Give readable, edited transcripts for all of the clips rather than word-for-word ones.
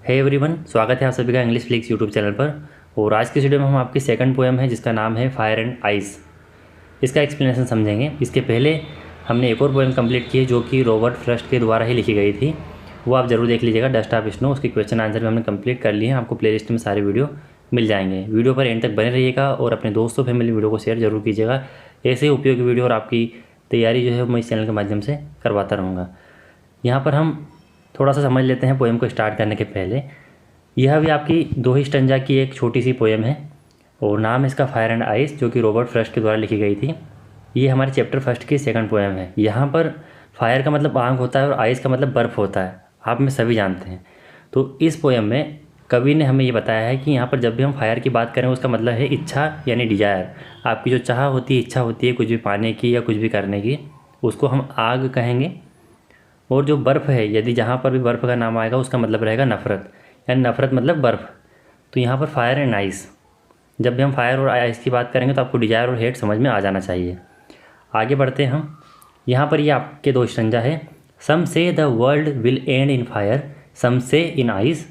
Hey everyone, स्वागत है आप सभी का इंग्लिश फ्लिक्स यूट्यूब चैनल पर। और आज की वीडियो में हम आपकी सेकंड पोएम है जिसका नाम है फायर एंड आइस, इसका एक्सप्लेनेशन समझेंगे। इसके पहले हमने एक और पोएम कंप्लीट की है जो कि रॉबर्ट फ्रस्ट के द्वारा ही लिखी गई थी, वो आप ज़रूर देख लीजिएगा, डस्ट ऑफ स्नो। उसकी क्वेश्चन आंसर भी हमने कंप्लीट कर लिए हैं, आपको प्लेलिस्ट में सारे वीडियो मिल जाएंगे। वीडियो पर एंड तक बने रहिएगा और अपने दोस्तों फैमिली वीडियो को शेयर जरूर कीजिएगा। ऐसे ही उपयोगी वीडियो और आपकी तैयारी जो है मैं इस चैनल के माध्यम से करवाता रहूँगा। यहाँ पर हम थोड़ा सा समझ लेते हैं पोएम को स्टार्ट करने के पहले। यह भी आपकी दो ही स्टंजा की एक छोटी सी पोएम है और नाम है इसका फायर एंड आइस, जो कि रॉबर्ट फ्रस्ट के द्वारा लिखी गई थी। ये हमारे चैप्टर फर्स्ट की सेकंड पोएम है। यहाँ पर फायर का मतलब आग होता है और आइस का मतलब बर्फ़ होता है, आप में सभी जानते हैं। तो इस पोएम में कवि ने हमें ये बताया है कि यहाँ पर जब भी हम फायर की बात करें उसका मतलब है इच्छा यानी डिजायर। आपकी जो चाह होती है, इच्छा होती है कुछ भी पाने की या कुछ भी करने की, उसको हम आग कहेंगे। और जो बर्फ़ है, यदि जहाँ पर भी बर्फ़ का नाम आएगा उसका मतलब रहेगा नफ़रत, यानी नफ़रत मतलब बर्फ़। तो यहाँ पर फायर एंड आइस, जब भी हम फायर और आइस की बात करेंगे तो आपको डिजायर और हेट समझ में आ जाना चाहिए। आगे बढ़ते हैं हम। यहाँ पर ये आपके दो स्टंजा है। Some say the world will end in fire, some say in ice,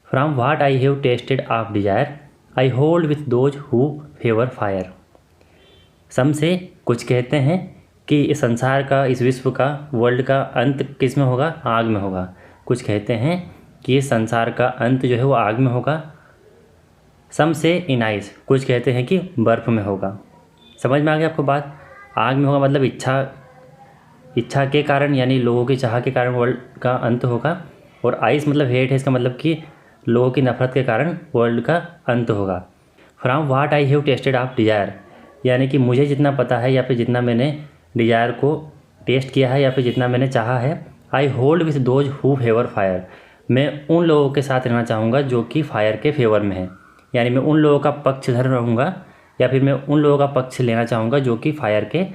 from what I have tasted of desire, I hold with those who favour fire. Some say कुछ कहते हैं कि इस संसार का, इस विश्व का, वर्ल्ड का अंत किस में होगा? आग में होगा। कुछ कहते हैं कि इस संसार का अंत जो है वो आग में होगा। सम से इन आइस, कुछ कहते हैं कि बर्फ़ में होगा। समझ में आ गया आपको बात? आग में होगा मतलब इच्छा के कारण, यानी लोगों की चाह के कारण वर्ल्ड का अंत होगा। और आइस मतलब हेट है, इसका मतलब कि लोगों की नफ़रत के कारण वर्ल्ड का अंत होगा। From what I have tasted of desire, यानी कि मुझे जितना पता है या फिर जितना मैंने डिजायर को टेस्ट किया है या फिर जितना मैंने चाहा है, आई hold with those who favour fire, मैं उन लोगों के साथ रहना चाहूँगा जो कि फायर के फेवर में है। यानी मैं उन लोगों का पक्षधर रहूँगा या फिर मैं उन लोगों का पक्ष लेना चाहूँगा जो कि फायर के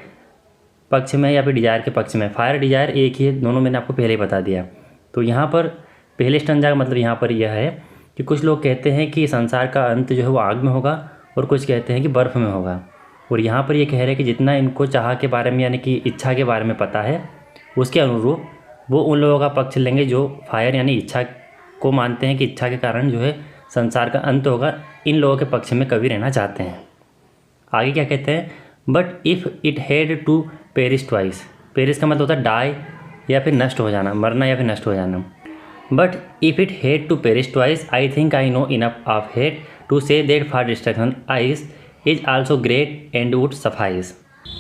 पक्ष में या फिर डिजायर के पक्ष में। फायर डिजायर एक ही है, दोनों मैंने आपको पहले ही बता दिया। तो यहाँ पर पहले स्टंजा का मतलब यहाँ पर यह है कि कुछ लोग कहते हैं कि संसार का अंत जो है वो आग में होगा और कुछ कहते हैं कि बर्फ़ में होगा। और यहाँ पर ये कह रहे हैं कि जितना इनको चाह के बारे में यानी कि इच्छा के बारे में पता है उसके अनुरूप वो उन लोगों का पक्ष लेंगे जो फायर यानी इच्छा को मानते हैं कि इच्छा के कारण जो है संसार का अंत होगा। इन लोगों के पक्ष में कवि रहना चाहते हैं। आगे क्या कहते हैं? But if it had to perish twice, perish का मतलब होता है डाई या फिर नष्ट हो जाना, मरना या फिर नष्ट हो जाना। But if it had to perish twice, I think I know enough of hate to say that for destruction ice is also great and would suffice.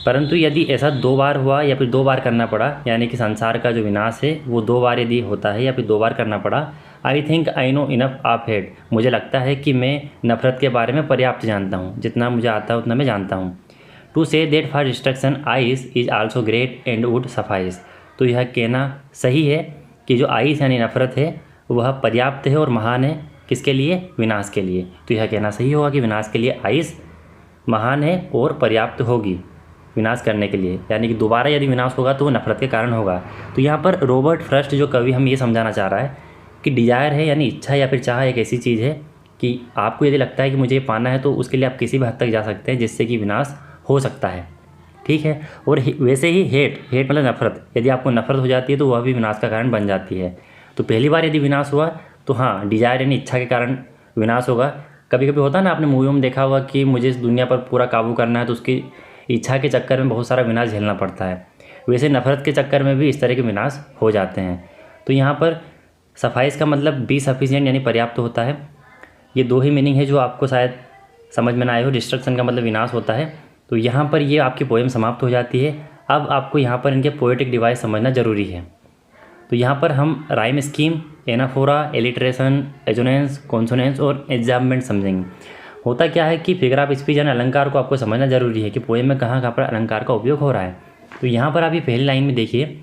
परंतु यदि ऐसा दो बार हुआ या फिर दो बार करना पड़ा, यानी कि संसार का जो विनाश है वो दो बार यदि होता है या फिर दो बार करना पड़ा, आई think I know enough of hate, मुझे लगता है कि मैं नफ़रत के बारे में पर्याप्त जानता हूँ, जितना मुझे आता है उतना मैं जानता हूँ। To say that for destruction ice is also great and would suffice, तो यह कहना सही है कि जो आइस यानी नफ़रत है वह पर्याप्त है और महान है। किसके लिए? विनाश के लिए। तो यह कहना सही होगा कि विनाश के लिए आइस महान है और पर्याप्त होगी विनाश करने के लिए, यानी कि दोबारा यदि विनाश होगा तो वो नफ़रत के कारण होगा। तो यहाँ पर रॉबर्ट फ्रस्ट जो कवि हम ये समझाना चाह रहा है कि डिजायर है यानी इच्छा या फिर चाह एक ऐसी चीज़ है कि आपको यदि लगता है कि मुझे ये पाना है तो उसके लिए आप किसी भी हद तक जा सकते हैं जिससे कि विनाश हो सकता है। ठीक है। और वैसे ही हेट मतलब नफ़रत, यदि आपको नफ़रत हो जाती है तो वह भी विनाश का कारण बन जाती है। तो पहली बार यदि विनाश हुआ तो हाँ, डिजायर यानी इच्छा के कारण विनाश होगा। कभी कभी होता है ना, आपने मूवियों में देखा होगा कि मुझे इस दुनिया पर पूरा काबू करना है तो उसकी इच्छा के चक्कर में बहुत सारा विनाश झेलना पड़ता है। वैसे नफ़रत के चक्कर में भी इस तरह के विनाश हो जाते हैं। तो यहाँ पर सफाइस का मतलब बी सफिशिएंट यानी पर्याप्त होता है। ये दो ही मीनिंग है जो आपको शायद समझ में ना आए हो। डिस्ट्रक्शन का मतलब विनाश होता है। तो यहाँ पर ये आपकी पोएम समाप्त हो जाती है। अब आपको यहाँ पर इनके पोएटिक डिवाइस समझना ज़रूरी है। तो यहाँ पर हम rhyme scheme, anaphora, alliteration, assonance, consonance और एग्जाममेंट समझेंगे। होता क्या है कि फिगर ऑफ स्पीच यानी अलंकार को आपको समझना जरूरी है कि पोएम में कहाँ कहाँ पर अलंकार का उपयोग हो रहा है। तो यहाँ पर आप ये पहली लाइन में देखिए,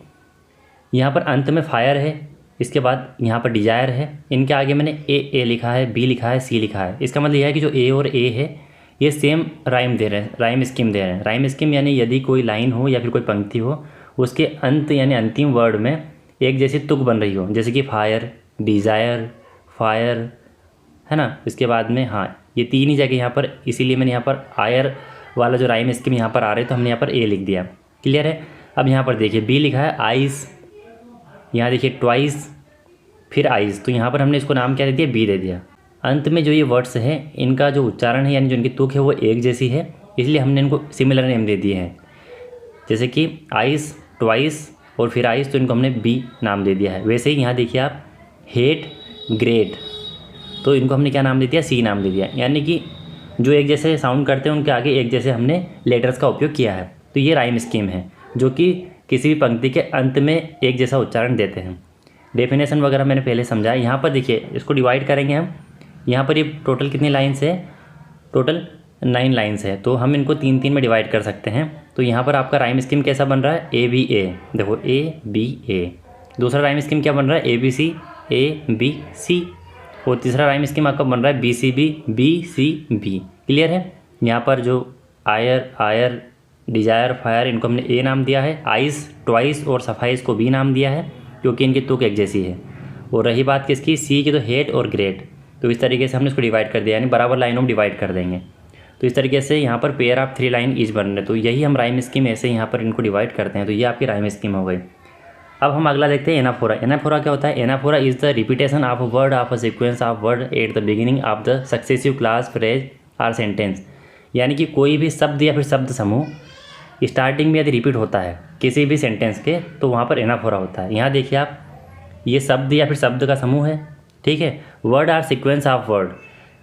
यहाँ पर अंत में फायर है, इसके बाद यहाँ पर डिजायर है, इनके आगे मैंने ए लिखा है, बी लिखा है, सी लिखा है। इसका मतलब यह है कि जो ए और ए है ये सेम राइम दे रहे हैं, राइम स्कीम दे रहे हैं। राइम स्कीम यानी यदि कोई लाइन हो या फिर कोई पंक्ति हो, उसके अंत यानी अंतिम वर्ड में एक जैसी तुक बन रही हो, जैसे कि फायर, डिज़ायर, फायर, है ना। इसके बाद में हाँ, ये तीन ही जगह यहाँ पर, इसीलिए मैंने यहाँ पर आयर वाला जो राइम स्कीम यहाँ पर आ रहे तो हमने यहाँ पर ए लिख दिया। क्लियर है। अब यहाँ पर देखिए बी लिखा है आइस, यहाँ देखिए ट्वाइस, फिर आइज़, तो यहाँ पर हमने इसको नाम क्या दे दिया, बी दे दिया। अंत में जो ये वर्ड्स हैं इनका जो उच्चारण है यानी जो इनकी तुक है वो एक जैसी है, इसलिए हमने इनको सिमिलर नेम दे दिए हैं। जैसे कि आइस, ट्वाइस और फिर आइस, तो इनको हमने बी नाम दे दिया है। वैसे ही यहाँ देखिए आप हेट, ग्रेट, तो इनको हमने क्या नाम दे दिया, सी नाम दे दिया। यानी कि जो एक जैसे साउंड करते हैं उनके आगे एक जैसे हमने लेटर्स का उपयोग किया है। तो ये राइम स्कीम है जो कि किसी भी पंक्ति के अंत में एक जैसा उच्चारण देते हैं। डेफिनेशन वगैरह मैंने पहले समझाया। यहाँ पर देखिए इसको डिवाइड करेंगे हम। यहाँ पर ये टोटल कितनी लाइन्स है, टोटल 9 लाइन्स है, तो हम इनको 3 में डिवाइड कर सकते हैं। तो यहाँ पर आपका राइम स्कीम कैसा बन रहा है, ए बी ए, देखो ए बी ए। दूसरा राइम स्कीम क्या बन रहा है, A B C, A B C. और तीसरा राइम स्कीम आपका बन रहा है B C B, B C B. Clear है। यहाँ पर जो आयर, आयर, डिजायर, फायर, इनको हमने ए नाम दिया है। आइस, ट्वाइस और सफाइस को बी नाम दिया है क्योंकि इनकी तुक एक जैसी है। और रही बात किसकी, सी की, तो हेट और ग्रेट। तो इस तरीके से हमने इसको डिवाइड कर दिया, यानी बराबर लाइनों में डिवाइड कर देंगे। तो इस तरीके से यहाँ पर पेयर ऑफ 3 लाइन ईच बन रहे। तो यही हम राइम स्कीम ऐसे यहाँ पर इनको डिवाइड करते हैं। तो ये आपकी राइम स्कीम हो गई। अब हम अगला देखते हैं एनाफोरा। एनाफोरा क्या होता है, anaphora is the repetition of a word of a sequence of word at the beginning of the successive clause, phrase or sentence. यानी कि कोई भी शब्द या फिर शब्द समूह स्टार्टिंग में यदि रिपीट होता है किसी भी सेंटेंस के, तो वहाँ पर एनाफोरा होता है। यहाँ देखिए आप, ये शब्द या फिर शब्द का समूह है, ठीक है। Word are sequence of word,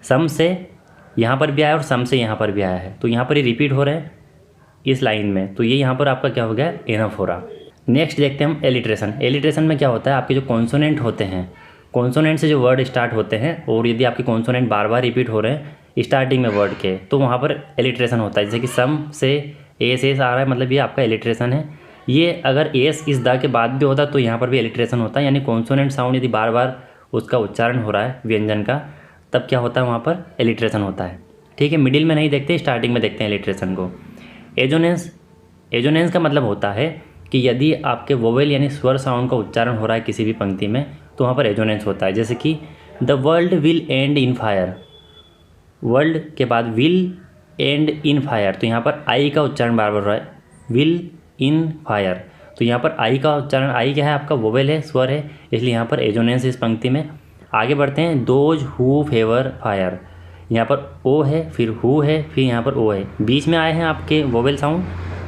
some say यहाँ पर भी आया और सम से यहाँ पर भी आया है, तो यहाँ पर ये रिपीट हो रहे हैं इस लाइन में। तो ये यहाँ पर आपका क्या हो गया, एनाफोरा। नेक्स्ट देखते हैं हम एलिट्रेशन। एलिट्रेशन में क्या होता है, आपके जो कॉन्सोनेंट होते हैं, कॉन्सोनेंट से जो वर्ड स्टार्ट होते हैं, और यदि आपके कॉन्सोनेंट बार बार रिपीट हो रहे हैं स्टार्टिंग में वर्ड के, तो वहाँ पर एलिट्रेशन होता है। जैसे कि सम से एस एस आ रहा है, मतलब ये आपका एलिट्रेशन है। ये अगर एस इस द के बाद भी होता तो यहाँ पर भी एलिट्रेशन होता है। यानी कॉन्सोनेंट साउंड यदि बार बार उसका उच्चारण हो रहा है व्यंजन का, तब क्या होता है, वहाँ पर एलिट्रेशन होता है। ठीक है, मिडिल में नहीं देखते, स्टार्टिंग में देखते हैं एलिट्रेशन को। एजोनेंस, एजोनेंस का मतलब होता है कि यदि आपके वोवेल यानी स्वर साउंड का उच्चारण हो रहा है किसी भी पंक्ति में, तो वहाँ पर एजोनेंस होता है। जैसे कि the world will end in fire, world के बाद विल एंड इन फायर, तो यहाँ पर आई का उच्चारण बार बार हो रहा है, विल इन फायर। तो यहाँ पर आई का उच्चारण, आई क्या है, आपका वोवेल है, स्वर है, इसलिए यहाँ पर एजोनेंस इस पंक्ति में। आगे बढ़ते हैं, दोज हु फेवर फायर, यहाँ पर ओ है, फिर हु है, फिर यहाँ पर ओ है, बीच में आए हैं आपके वोवेल साउंड,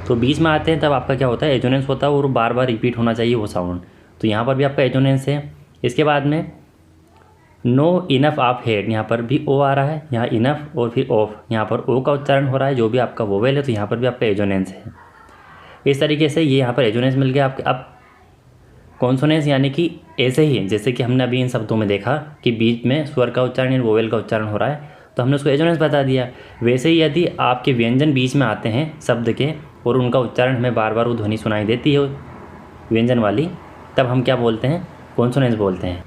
तो बीच में आते हैं तब आपका क्या होता है, एजोनेंस होता है, और बार बार रिपीट होना चाहिए वो साउंड। तो यहाँ पर भी आपका एजोनेंस है। इसके बाद में नो इनफ ऑफ हेड, यहाँ पर भी ओ आ रहा है, यहाँ इनफ और फिर ऑफ, यहाँ पर ओ का उच्चारण हो रहा है जो भी आपका वोवेल है, तो यहाँ पर भी आपका एजोनेंस है। इस तरीके से ये यहाँ पर एजोनेंस मिल गया आपके। अब कॉन्सोनेंस यानी कि ऐसे ही, जैसे कि हमने अभी इन शब्दों में देखा कि बीच में स्वर का उच्चारण यानी वोवेल का उच्चारण हो रहा है, तो हमने उसको एजोनेंस बता दिया। वैसे ही यदि आपके व्यंजन बीच में आते हैं शब्द के और उनका उच्चारण हमें बार बार वो ध्वनि सुनाई देती है व्यंजन वाली, तब हम क्या बोलते हैं, कॉन्सोनेंस बोलते हैं।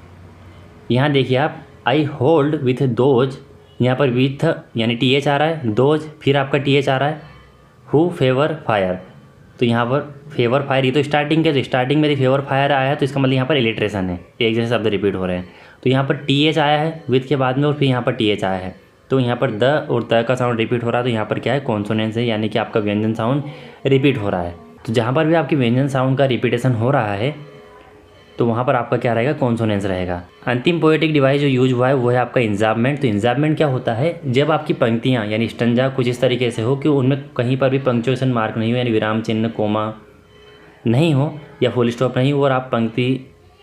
यहाँ देखिए आप, आई होल्ड विथ दोज, यहाँ पर विथ यानी टी एच आ रहा है, दोज फिर आपका टी एच आ रहा है, हु फेवर फायर, तो यहाँ पर फेवर फायर, ये तो स्टार्टिंग के, तो स्टार्टिंग में यदि फेवर फायर आया है तो इसका मतलब यहाँ पर इलिट्रेशन है, एक जैसे शब्द रिपीट हो रहे हैं। तो यहाँ पर टी एच आया है विथ के बाद में, और फिर यहाँ पर टी एच आया है, तो यहाँ पर द और त का साउंड रिपीट हो रहा है, तो यहाँ पर क्या है, कॉन्सोनेंस है, यानी कि आपका व्यंजन साउंड रिपीट हो रहा है। तो जहाँ पर भी आपकी व्यंजन साउंड का रिपीटेशन हो रहा है, तो वहाँ पर आपका क्या रहेगा, कॉन्सोनेंस रहेगा। अंतिम पोएटिक डिवाइस जो यूज हुआ है वो है आपका इंजाबमेंट। तो इंजाबमेंट क्या होता है, जब आपकी पंक्तियाँ यानी स्टंजा कुछ इस तरीके से हो कि उनमें कहीं पर भी पंक्चुएशन मार्क नहीं हो, यानी विराम चिन्ह, कोमा नहीं हो या फुल स्टॉप नहीं हो, और आप पंक्ति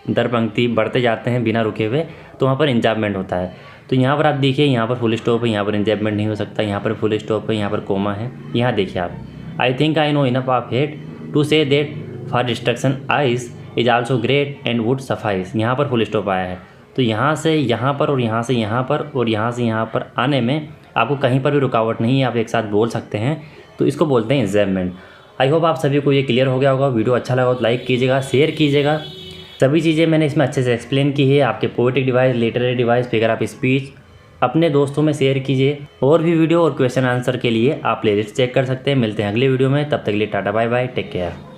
दर पंक्ति बढ़ते जाते हैं बिना रुके हुए, तो वहाँ पर इंजाबमेंट होता है। तो यहाँ पर आप देखिए, यहाँ पर फुल स्टॉप है, यहाँ पर इंजाबमेंट नहीं हो सकता, यहाँ पर फुल स्टॉप है, यहाँ पर कोमा है। यहाँ देखिए आप, I think I know enough of hate to say that for destruction ice is also great and would suffice, यहाँ पर फुल स्टॉप आया है। तो यहाँ से यहाँ पर और यहाँ से यहाँ पर और यहाँ से यहाँ पर आने में आपको कहीं पर भी रुकावट नहीं है, आप एक साथ बोल सकते हैं, तो इसको बोलते हैं इंजाबमेंट। आई होप आप सभी को ये क्लियर हो गया होगा। वीडियो अच्छा लगा तो लाइक कीजिएगा, शेयर कीजिएगा। सभी चीज़ें मैंने इसमें अच्छे से एक्सप्लेन की है। आपके poetic device, literary device, figure of speech अपने दोस्तों में शेयर कीजिए। और भी वीडियो और क्वेश्चन आंसर के लिए आप प्लेलिस्ट चेक कर सकते हैं। मिलते हैं अगले वीडियो में, तब तक के लिए tata bye bye, take care.